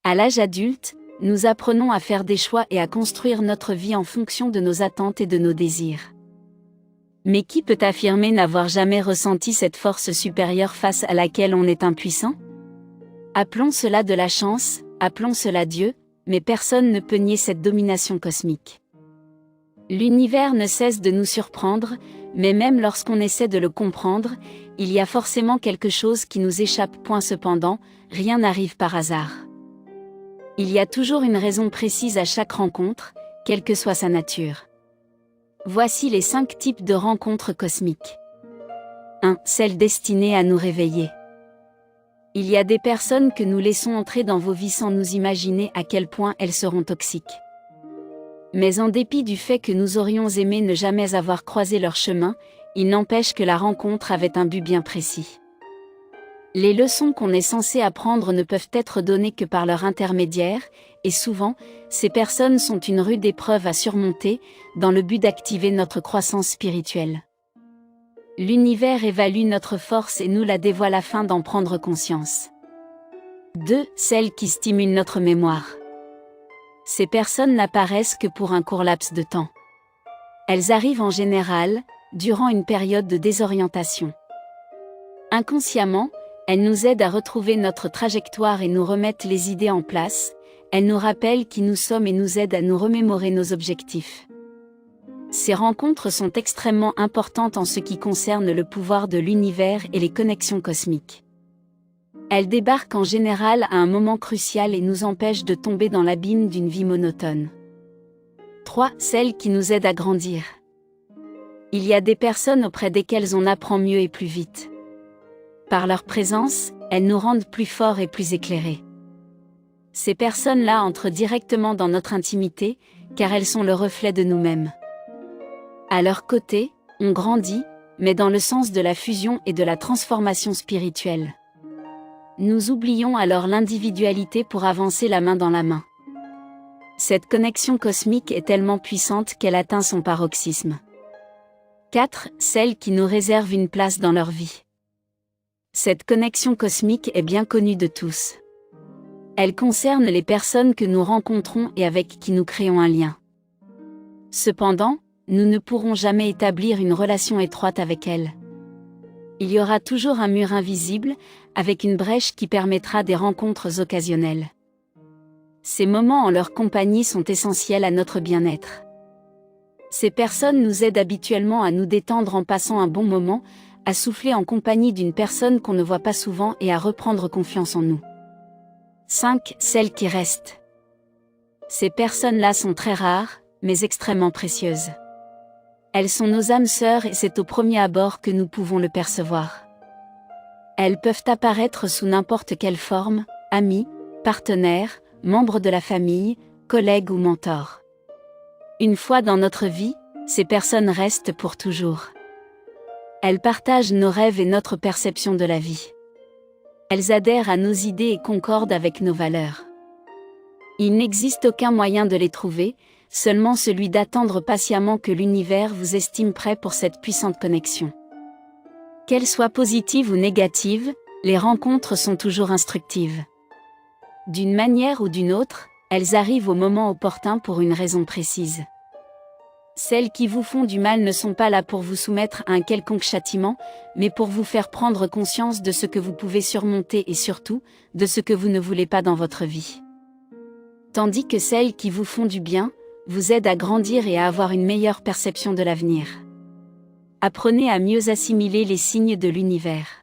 À l'âge adulte, nous apprenons à faire des choix et à construire notre vie en fonction de nos attentes et de nos désirs. Mais qui peut affirmer n'avoir jamais ressenti cette force supérieure face à laquelle on est impuissant? Appelons cela de la chance, appelons cela Dieu, mais personne ne peut nier cette domination cosmique. L'univers ne cesse de nous surprendre, mais même lorsqu'on essaie de le comprendre, il y a forcément quelque chose qui nous échappe. Cependant, rien n'arrive par hasard. Il y a toujours une raison précise à chaque rencontre, quelle que soit sa nature. Voici les 5 types de rencontres cosmiques. 1. Celles destinées à nous réveiller. Il y a des personnes que nous laissons entrer dans vos vies sans nous imaginer à quel point elles seront toxiques. Mais en dépit du fait que nous aurions aimé ne jamais avoir croisé leur chemin, il n'empêche que la rencontre avait un but bien précis. Les leçons qu'on est censé apprendre ne peuvent être données que par leur intermédiaire, et souvent, ces personnes sont une rude épreuve à surmonter, dans le but d'activer notre croissance spirituelle. L'univers évalue notre force et nous la dévoile afin d'en prendre conscience. 2. Celles qui stimulent notre mémoire. Ces personnes n'apparaissent que pour un court laps de temps. Elles arrivent en général, durant une période de désorientation. Inconsciemment, elles nous aident à retrouver notre trajectoire et nous remettent les idées en place, elles nous rappellent qui nous sommes et nous aident à nous remémorer nos objectifs. Ces rencontres sont extrêmement importantes en ce qui concerne le pouvoir de l'univers et les connexions cosmiques. Elles débarquent en général à un moment crucial et nous empêchent de tomber dans l'abîme d'une vie monotone. 3. Celles qui nous aident à grandir. Il y a des personnes auprès desquelles on apprend mieux et plus vite. Par leur présence, elles nous rendent plus forts et plus éclairés. Ces personnes-là entrent directement dans notre intimité, car elles sont le reflet de nous-mêmes. À leur côté, on grandit, mais dans le sens de la fusion et de la transformation spirituelle. Nous oublions alors l'individualité pour avancer la main dans la main. Cette connexion cosmique est tellement puissante qu'elle atteint son paroxysme. 4. Celles qui nous réservent une place dans leur vie. Cette connexion cosmique est bien connue de tous. Elle concerne les personnes que nous rencontrons et avec qui nous créons un lien. Cependant, nous ne pourrons jamais établir une relation étroite avec elles. Il y aura toujours un mur invisible, avec une brèche qui permettra des rencontres occasionnelles. Ces moments en leur compagnie sont essentiels à notre bien-être. Ces personnes nous aident habituellement à nous détendre en passant un bon moment, à souffler en compagnie d'une personne qu'on ne voit pas souvent et à reprendre confiance en nous. 5. Celles qui restent. Ces personnes-là sont très rares, mais extrêmement précieuses. Elles sont nos âmes sœurs et c'est au premier abord que nous pouvons le percevoir. Elles peuvent apparaître sous n'importe quelle forme, amis, partenaires, membres de la famille, collègues ou mentors. Une fois dans notre vie, ces personnes restent pour toujours. Elles partagent nos rêves et notre perception de la vie. Elles adhèrent à nos idées et concordent avec nos valeurs. Il n'existe aucun moyen de les trouver, seulement celui d'attendre patiemment que l'univers vous estime prêt pour cette puissante connexion. Qu'elles soient positives ou négatives, les rencontres sont toujours instructives. D'une manière ou d'une autre, elles arrivent au moment opportun pour une raison précise. Celles qui vous font du mal ne sont pas là pour vous soumettre à un quelconque châtiment, mais pour vous faire prendre conscience de ce que vous pouvez surmonter et surtout, de ce que vous ne voulez pas dans votre vie. Tandis que celles qui vous font du bien, vous aident à grandir et à avoir une meilleure perception de l'avenir. Apprenez à mieux assimiler les signes de l'univers.